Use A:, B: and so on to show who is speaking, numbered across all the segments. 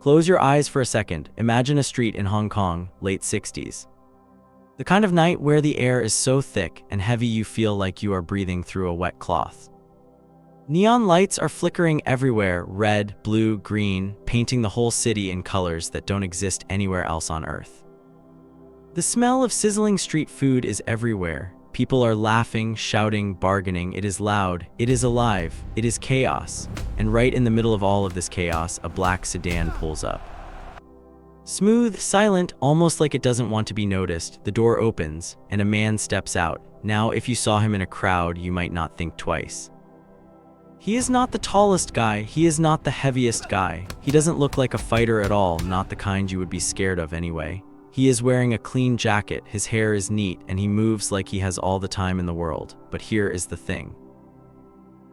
A: Close your eyes for a second. Imagine a street in Hong Kong, late 60s. The kind of night where the air is so thick and heavy you feel like you are breathing through a wet cloth. Neon lights are flickering everywhere, red, blue, green, painting the whole city in colors that don't exist anywhere else on Earth. The smell of sizzling street food is everywhere. People are laughing, shouting, bargaining. It is loud, it is alive, it is chaos. And right in the middle of all of this chaos, a black sedan pulls up. Smooth, silent, almost like it doesn't want to be noticed, the door opens, and a man steps out. Now, if you saw him in a crowd, you might not think twice. He is not the tallest guy, he is not the heaviest guy. He doesn't look like a fighter at all, not the kind you would be scared of anyway. He is wearing a clean jacket, his hair is neat, and he moves like he has all the time in the world. But here is the thing.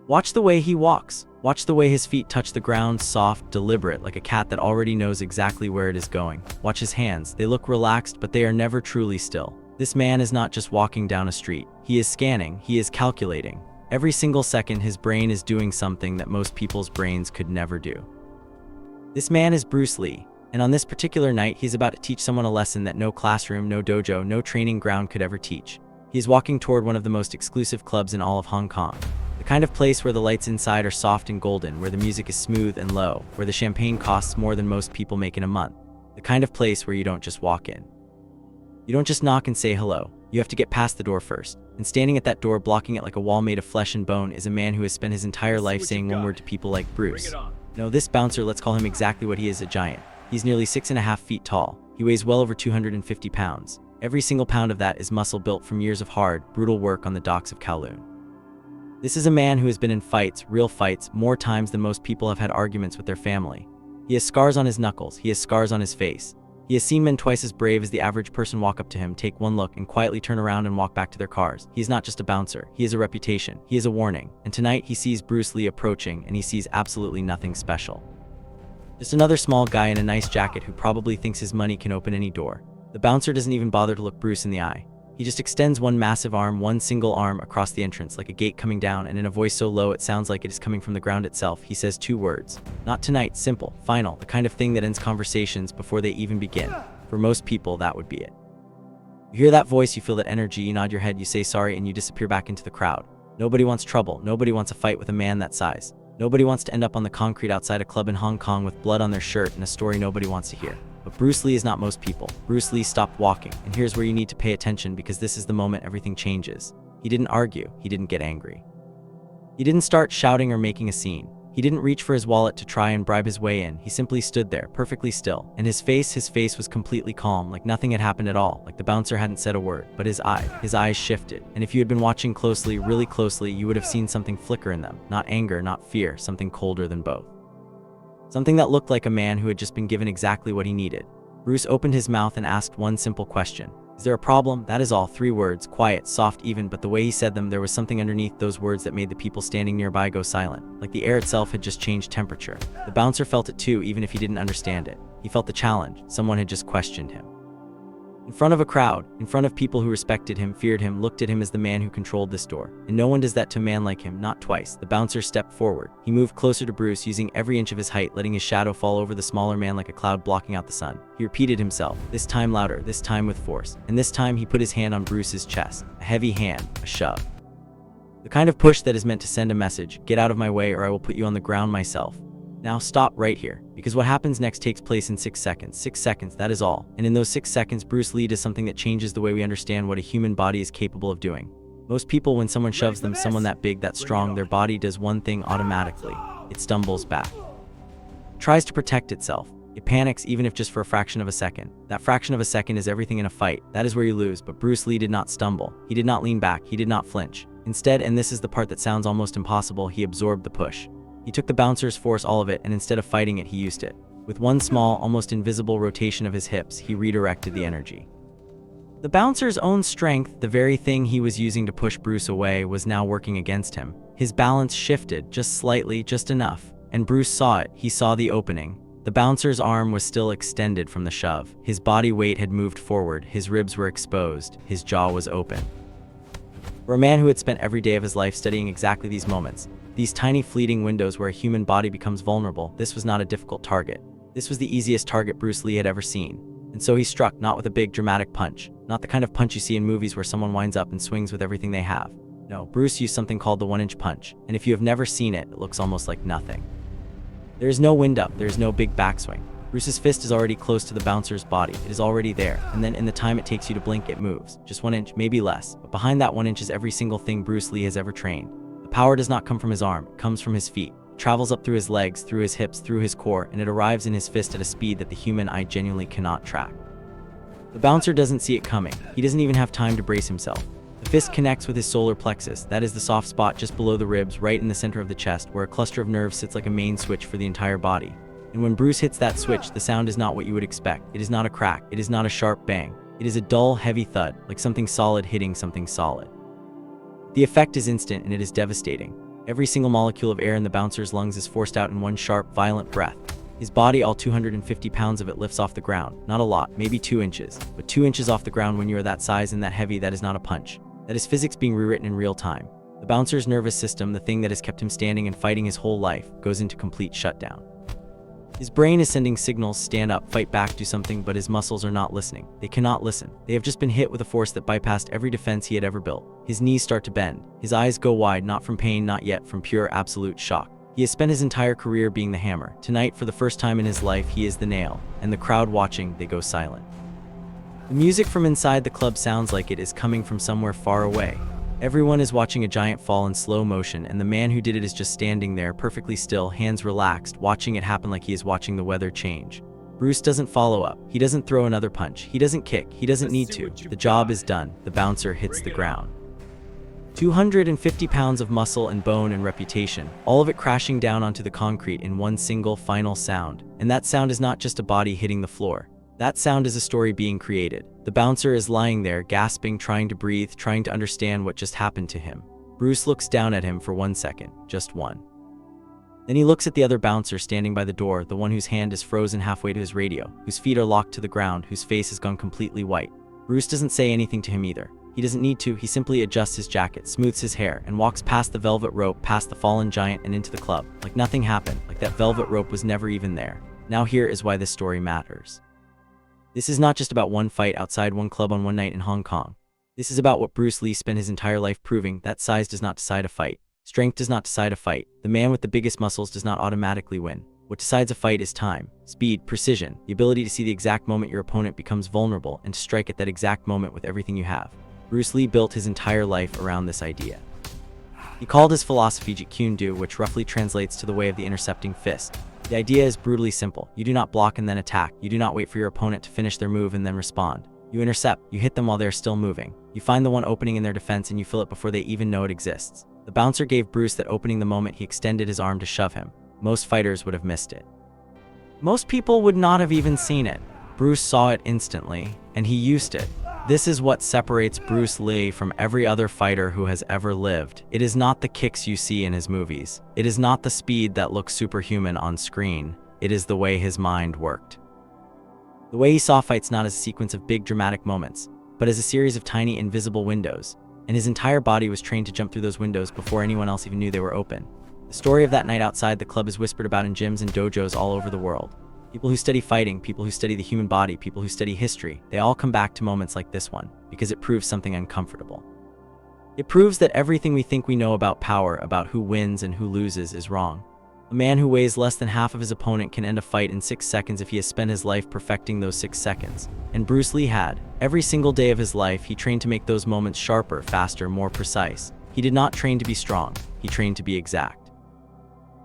A: Watch the way he walks. Watch the way his feet touch the ground, soft, deliberate, like a cat that already knows exactly where it is going. Watch his hands. They look relaxed, but they are never truly still. This man is not just walking down a street. He is scanning. He is calculating. Every single second, his brain is doing something that most people's brains could never do. This man is Bruce Lee. And on this particular night, he's about to teach someone a lesson that no classroom, no dojo, no training ground could ever teach. He's walking toward one of the most exclusive clubs in all of Hong Kong. The kind of place where the lights inside are soft and golden, where the music is smooth and low, where the champagne costs more than most people make in a month. The kind of place where you don't just walk in. You don't just knock and say hello. You have to get past the door first. And standing at that door, blocking it like a wall made of flesh and bone, is a man who has spent his entire life saying one word to people like Bruce. No, this bouncer, let's call him exactly what he is, a giant. He's nearly 6.5 feet tall. He weighs well over 250 pounds. Every single pound of that is muscle built from years of hard, brutal work on the docks of Kowloon. This is a man who has been in fights, real fights, more times than most people have had arguments with their family. He has scars on his knuckles. He has scars on his face. He has seen men twice as brave as the average person walk up to him, take one look, and quietly turn around and walk back to their cars. He is not just a bouncer. He is a reputation. He is a warning. And tonight he sees Bruce Lee approaching, and he sees absolutely nothing special. Just another small guy in a nice jacket who probably thinks his money can open any door. The bouncer doesn't even bother to look Bruce in the eye. He just extends one massive arm, one single arm, across the entrance like a gate coming down, and in a voice so low it sounds like it is coming from the ground itself, he says 2 words. Not tonight, simple, final, the kind of thing that ends conversations before they even begin. For most people, that would be it. You hear that voice, you feel that energy, you nod your head, you say sorry, and you disappear back into the crowd. Nobody wants trouble. Nobody wants a fight with a man that size. Nobody wants to end up on the concrete outside a club in Hong Kong with blood on their shirt and a story nobody wants to hear. But Bruce Lee is not most people. Bruce Lee stopped walking, and here's where you need to pay attention because this is the moment everything changes. He didn't argue. He didn't get angry. He didn't start shouting or making a scene. He didn't reach for his wallet to try and bribe his way in. He simply stood there, perfectly still. And his face was completely calm, like nothing had happened at all, like the bouncer hadn't said a word. But his eyes shifted. And if you had been watching closely, really closely, you would have seen something flicker in them. Not anger, not fear, something colder than both. Something that looked like a man who had just been given exactly what he needed. Bruce opened his mouth and asked one simple question. Is there a problem? That is all. 3 words, quiet, soft, even, but the way he said them, there was something underneath those words that made the people standing nearby go silent. Like the air itself had just changed temperature. The bouncer felt it too, even if he didn't understand it. He felt the challenge. Someone had just questioned him. In front of a crowd, in front of people who respected him, feared him, looked at him as the man who controlled this door. And no one does that to a man like him, not twice. The bouncer stepped forward. He moved closer to Bruce, using every inch of his height, letting his shadow fall over the smaller man like a cloud blocking out the sun. He repeated himself, this time louder, this time with force. And this time he put his hand on Bruce's chest. A heavy hand, a shove. The kind of push that is meant to send a message, get out of my way or I will put you on the ground myself. Now stop right here, because what happens next takes place in 6 seconds. 6 seconds, that is all. And in those 6 seconds, Bruce Lee does something that changes the way we understand what a human body is capable of doing. Most people, when someone shoves them, someone that big, that strong, their body does one thing automatically. It stumbles back. It tries to protect itself. It panics even if just for a fraction of a second. That fraction of a second is everything in a fight. That is where you lose, but Bruce Lee did not stumble. He did not lean back. He did not flinch. Instead, and this is the part that sounds almost impossible, he absorbed the push. He took the bouncer's force, all of it, and instead of fighting it, he used it. With one small, almost invisible rotation of his hips, he redirected the energy. The bouncer's own strength, the very thing he was using to push Bruce away, was now working against him. His balance shifted, just slightly, just enough. And Bruce saw it. He saw the opening. The bouncer's arm was still extended from the shove. His body weight had moved forward. His ribs were exposed. His jaw was open. For a man who had spent every day of his life studying exactly these moments, these tiny fleeting windows where a human body becomes vulnerable, this was not a difficult target. This was the easiest target Bruce Lee had ever seen. And so he struck, not with a big dramatic punch, not the kind of punch you see in movies where someone winds up and swings with everything they have. No, Bruce used something called the 1-inch punch, and if you have never seen it, it looks almost like nothing. There is no wind up, there is no big backswing. Bruce's fist is already close to the bouncer's body, it is already there, and then in the time it takes you to blink, it moves. Just 1 inch, maybe less, but behind that 1 inch is every single thing Bruce Lee has ever trained. The power does not come from his arm, it comes from his feet. It travels up through his legs, through his hips, through his core, and it arrives in his fist at a speed that the human eye genuinely cannot track. The bouncer doesn't see it coming, he doesn't even have time to brace himself. The fist connects with his solar plexus, that is the soft spot just below the ribs, right in the center of the chest, where a cluster of nerves sits like a main switch for the entire body. And when Bruce hits that switch, the sound is not what you would expect. It is not a crack, it is not a sharp bang. It is a dull, heavy thud, like something solid hitting something solid. The effect is instant and it is devastating. Every single molecule of air in the bouncer's lungs is forced out in one sharp, violent breath. His body, all 250 pounds of it, lifts off the ground. Not a lot, maybe 2 inches. But 2 inches off the ground when you are that size and that heavy, that is not a punch. That is physics being rewritten in real time. The bouncer's nervous system, the thing that has kept him standing and fighting his whole life, goes into complete shutdown. His brain is sending signals, stand up, fight back, do something, but his muscles are not listening. They cannot listen. They have just been hit with a force that bypassed every defense he had ever built. His knees start to bend. His eyes go wide, not from pain, not yet, from pure absolute shock. He has spent his entire career being the hammer. Tonight, for the first time in his life, he is the nail. And the crowd watching, they go silent. The music from inside the club sounds like it is coming from somewhere far away. Everyone is watching a giant fall in slow motion, and the man who did it is just standing there, perfectly still, hands relaxed, watching it happen like he is watching the weather change. Bruce doesn't follow up. He doesn't throw another punch. He doesn't kick. He doesn't need to. The job is done. The bouncer hits the ground. 250 pounds of muscle and bone and reputation, all of it crashing down onto the concrete in one single final sound. And that sound is not just a body hitting the floor. That sound is a story being created. The bouncer is lying there, gasping, trying to breathe, trying to understand what just happened to him. Bruce looks down at him for 1 second, just one. Then he looks at the other bouncer standing by the door, the one whose hand is frozen halfway to his radio, whose feet are locked to the ground, whose face has gone completely white. Bruce doesn't say anything to him either. He doesn't need to, he simply adjusts his jacket, smooths his hair, and walks past the velvet rope, past the fallen giant and into the club, like nothing happened, like that velvet rope was never even there. Now here is why this story matters. This is not just about one fight outside one club on one night in Hong Kong. This is about what Bruce Lee spent his entire life proving, that size does not decide a fight. Strength does not decide a fight. The man with the biggest muscles does not automatically win. What decides a fight is time, speed, precision, the ability to see the exact moment your opponent becomes vulnerable and to strike at that exact moment with everything you have. Bruce Lee built his entire life around this idea. He called his philosophy Jeet Kune Do, which roughly translates to the way of the intercepting fist. The idea is brutally simple. You do not block and then attack. You do not wait for your opponent to finish their move and then respond. You intercept. You hit them while they are still moving. You find the one opening in their defense and you fill it before they even know it exists. The bouncer gave Bruce that opening the moment he extended his arm to shove him. Most fighters would have missed it. Most people would not have even seen it. Bruce saw it instantly, and he used it. This is what separates Bruce Lee from every other fighter who has ever lived. It is not the kicks you see in his movies. It is not the speed that looks superhuman on screen. It is the way his mind worked. The way he saw fights not as a sequence of big dramatic moments, but as a series of tiny invisible windows, and his entire body was trained to jump through those windows before anyone else even knew they were open. The story of that night outside the club is whispered about in gyms and dojos all over the world. People who study fighting, people who study the human body, people who study history, they all come back to moments like this one, because it proves something uncomfortable. It proves that everything we think we know about power, about who wins and who loses, is wrong. A man who weighs less than half of his opponent can end a fight in 6 seconds if he has spent his life perfecting those 6 seconds. And Bruce Lee had. Every single day of his life, he trained to make those moments sharper, faster, more precise. He did not train to be strong, he trained to be exact.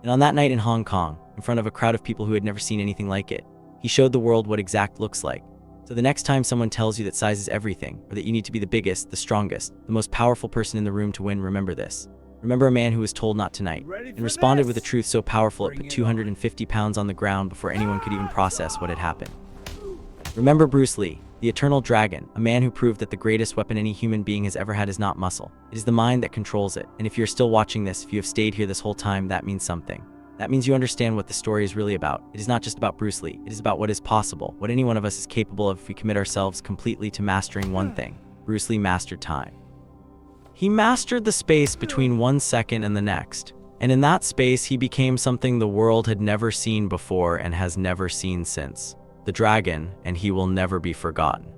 A: And on that night in Hong Kong, in front of a crowd of people who had never seen anything like it, he showed the world what exact looks like. So the next time someone tells you that size is everything, or that you need to be the biggest, the strongest, the most powerful person in the room to win, remember this. Remember a man who was told not tonight, and responded with a truth so powerful it put 250 pounds on the ground before anyone could even process what had happened. Remember Bruce Lee, the eternal dragon, a man who proved that the greatest weapon any human being has ever had is not muscle. It is the mind that controls it, and if you're still watching this, if you have stayed here this whole time, that means something. That means you understand what the story is really about. It is not just about Bruce Lee, it is about what is possible, what any one of us is capable of if we commit ourselves completely to mastering one thing. Bruce Lee mastered time. He mastered the space between 1 second and the next. And in that space, he became something the world had never seen before and has never seen since. The dragon, and he will never be forgotten.